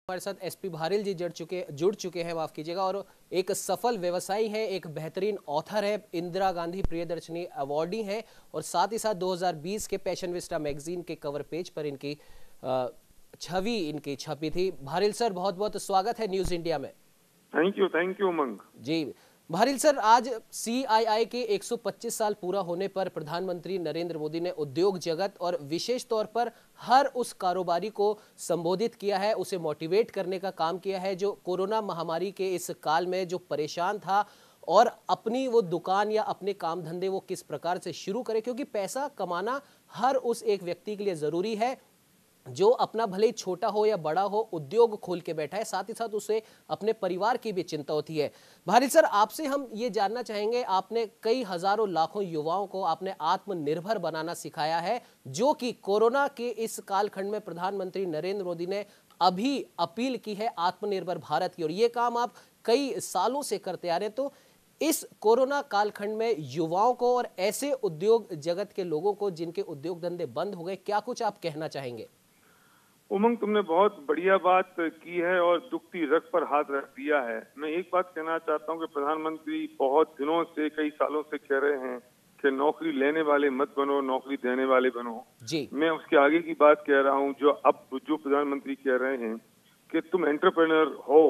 हमारे साथ एसपी भारिल जी जुड़ चुके हैं, माफ कीजिएगा, और एक सफल व्यवसायी हैं, एक बेहतरीन ऑथर है, इंदिरा गांधी प्रियदर्शनी अवार्डी हैं और साथ ही साथ 2020 के पैशन विस्टा मैगजीन के कवर पेज पर इनकी छवि इनकी छपी थी। भारिल सर, बहुत बहुत स्वागत है न्यूज इंडिया में। Thank you Umang ji. Bharil sir, आज CII के 125 साल पूरा होने पर प्रधानमंत्री नरेंद्र मोदी ने उद्योग जगत और विशेष तौर पर हर उस कारोबारी को संबोधित किया है, उसे मोटिवेट करने का काम किया है जो कोरोना महामारी के इस काल में जो परेशान था और अपनी वो दुकान या अपने काम धंधे वो किस प्रकार से शुरू करे, क्योंकि पैसा कमाना हर उस एक व्यक्ति के लिए जरूरी है जो अपना भले ही छोटा हो या बड़ा हो उद्योग खोल के बैठा है, साथ ही साथ उसे अपने परिवार की भी चिंता होती है। भारिल सर, आपसे हम ये जानना चाहेंगे, आपने कई हजारों लाखों युवाओं को आपने आत्मनिर्भर बनाना सिखाया है, जो कि कोरोना के इस कालखंड में प्रधानमंत्री नरेंद्र मोदी ने अभी अपील की है आत्मनिर्भर भारत की, और ये काम आप कई सालों से करते आ रहे हैं। तो इस कोरोना कालखंड में युवाओं को और ऐसे उद्योग जगत के लोगों को जिनके उद्योग धंधे बंद हो गए, क्या कुछ आप कहना चाहेंगे? उमंग, तुमने बहुत बढ़िया बात की है और दुखती रग पर हाथ रख दिया है। मैं एक बात कहना चाहता हूं कि प्रधानमंत्री बहुत दिनों से, कई सालों से कह रहे हैं कि नौकरी लेने वाले मत बनो, नौकरी देने वाले बनो जी। मैं उसके आगे की बात कह रहा हूं, जो प्रधानमंत्री कह रहे हैं कि तुम एंटरप्रेन्योर हो,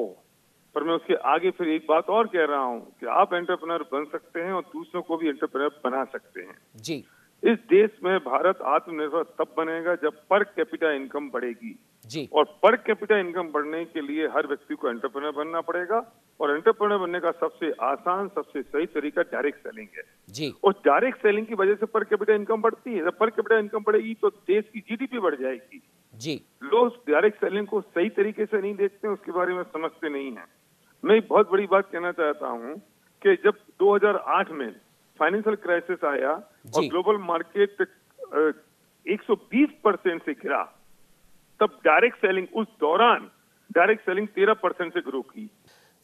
पर मैं उसके आगे फिर एक बात और कह रहा हूं कि आप एंटरप्रेन्योर बन सकते हैं और दूसरों को भी एंटरप्रेन्योर बना सकते हैं। जी। इस देश में भारत आत्मनिर्भर तब बनेगा जब पर कैपिटा इनकम बढ़ेगी जी। और पर कैपिटा इनकम बढ़ने के लिए हर व्यक्ति को एंटरप्रेन्योर बनना पड़ेगा और एंटरप्रेन्योर बनने का सबसे आसान, सबसे सही तरीका डायरेक्ट सेलिंग है जी। और डायरेक्ट सेलिंग की वजह से पर कैपिटा इनकम बढ़ती है। जब पर कैपिटा इनकम बढ़ेगी तो देश की GDP बढ़ जाएगी जी। लोग डायरेक्ट सेलिंग को सही तरीके से नहीं देखते, उसके बारे में समझते नहीं है। मैं एक बहुत बड़ी बात कहना चाहता हूँ कि जब 2008 में फाइनेंशियल क्राइसिस आया और ग्लोबल मार्केट 120% से गिरा, तब डायरेक्ट सेलिंग, उस दौरान डायरेक्ट सेलिंग 13% से ग्रो की।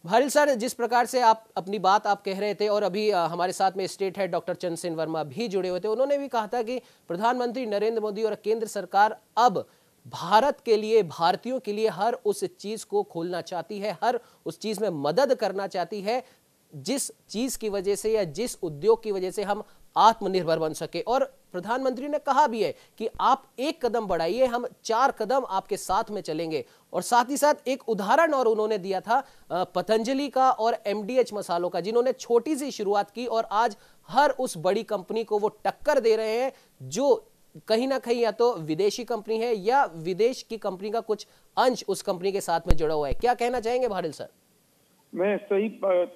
भारिल सर, जिस प्रकार से आप अपनी बात आप कह रहे थे और अभी हमारे साथ में state head doctor Chandrasen Verma भी जुड़े हुए थे, उन्होंने भी कहा था कि प्रधानमंत्री नरेंद्र मोदी और केंद्र सरकार अब भारत के लिए, भारतीयों के लिए हर उस चीज को खोलना चाहती है, हर उस चीज में मदद करना चाहती है जिस चीज की वजह से या जिस उद्योग की वजह से हम आत्मनिर्भर बन सके। और प्रधानमंत्री ने कहा भी है कि आप एक कदम बढ़ाइए, हम 4 कदम आपके साथ में चलेंगे। और साथ ही साथ एक उदाहरण और उन्होंने दिया था पतंजलि का और MDH मसालों का, जिन्होंने छोटी सी शुरुआत की और आज हर उस बड़ी कंपनी को वो टक्कर दे रहे हैं जो कहीं ना कहीं या तो विदेशी कंपनी है या विदेश की कंपनी का कुछ अंश उस कंपनी के साथ में जुड़ा हुआ है। क्या कहना चाहेंगे भारिल सर? मैं सही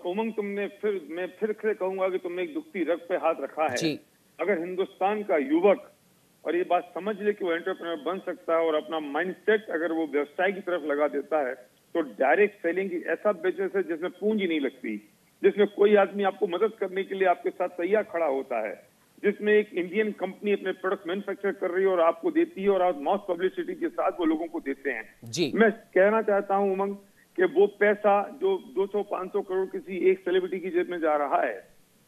उमंग, मैं फिर कहूंगा कि तुमने एक दुखती रग पे हाथ रखा है जी। अगर हिंदुस्तान का युवक और ये बात समझ ले कि वो एंटरप्रेन्योर बन सकता है और अपना माइंडसेट अगर वो व्यवसाय की तरफ लगा देता है, तो डायरेक्ट सेलिंग की ऐसा बिजनेस है जिसमें पूंजी नहीं लगती, जिसमें कोई आदमी आपको मदद करने के लिए आपके साथ तैयार खड़ा होता है, जिसमें एक इंडियन कंपनी अपने प्रोडक्ट मैन्युफैक्चर कर रही है और आपको देती है और आप मॉस पब्लिसिटी के साथ वो लोगों को देते हैं जी। मैं कहना चाहता हूँ उमंग कि वो पैसा जो 200-500 करोड़ किसी एक सेलिब्रिटी की जेब में जा रहा है,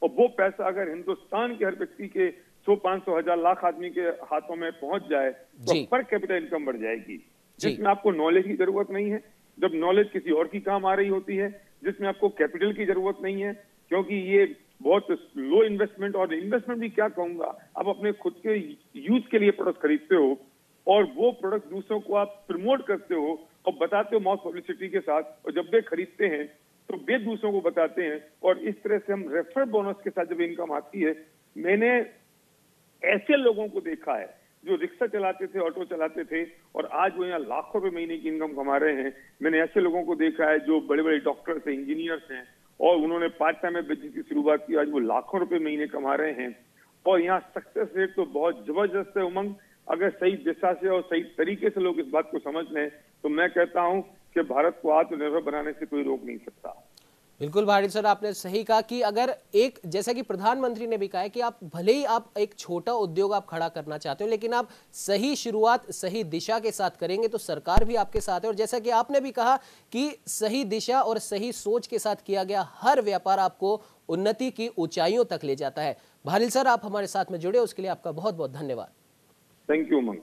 और वो पैसा अगर हिंदुस्तान के हर व्यक्ति के 100-500 हजार लाख आदमी के हाथों में पहुंच जाए तो पर कैपिटल इनकम बढ़ जाएगी, जिसमें आपको नॉलेज की जरूरत नहीं है, जब नॉलेज किसी और की काम आ रही होती है, जिसमें आपको कैपिटल की जरूरत नहीं है, क्योंकि ये बहुत लो इन्वेस्टमेंट, और इन्वेस्टमेंट भी क्या कहूंगा, आप अपने खुद के यूज के लिए प्रोडक्ट खरीदते हो और वो प्रोडक्ट दूसरों को आप प्रमोट करते हो और बताते हो मॉस पब्लिसिटी के साथ, और जब वे खरीदते हैं तो वे दूसरों को बताते हैं, और इस तरह से हम रेफर बोनस के साथ जब इनकम आती है। मैंने ऐसे लोगों को देखा है जो रिक्शा चलाते थे, ऑटो चलाते थे और आज वो यहाँ लाखों रुपए महीने की इनकम कमा रहे हैं। मैंने ऐसे लोगों को देखा है जो बड़े बड़े डॉक्टर्स हैं, इंजीनियर्स हैं और उन्होंने पार्ट टाइम में बिजनेस की शुरुआत की, आज वो लाखों रुपए महीने कमा रहे हैं। और यहाँ सक्सेस रेट तो बहुत जबरदस्त है उमंग। अगर सही दिशा से और सही तरीके से लोग इस बात को समझ लें तो मैं कहता हूं कि भारत को आत्मनिर्भर बनाने से कोई रोक नहीं सकता। बिल्कुल भारिल सर, आपने सही कहा कि अगर एक, जैसा कि प्रधानमंत्री ने भी कहा है कि आप भले ही आप एक छोटा उद्योग आप खड़ा करना चाहते हो, लेकिन आप सही शुरुआत सही दिशा के साथ करेंगे तो सरकार भी आपके साथ है। और जैसा कि आपने भी कहा कि सही दिशा और सही सोच के साथ किया गया हर व्यापार आपको उन्नति की ऊंचाइयों तक ले जाता है। भारिल सर, आप हमारे साथ में जुड़े उसके लिए आपका बहुत बहुत धन्यवाद। Thank you Umang.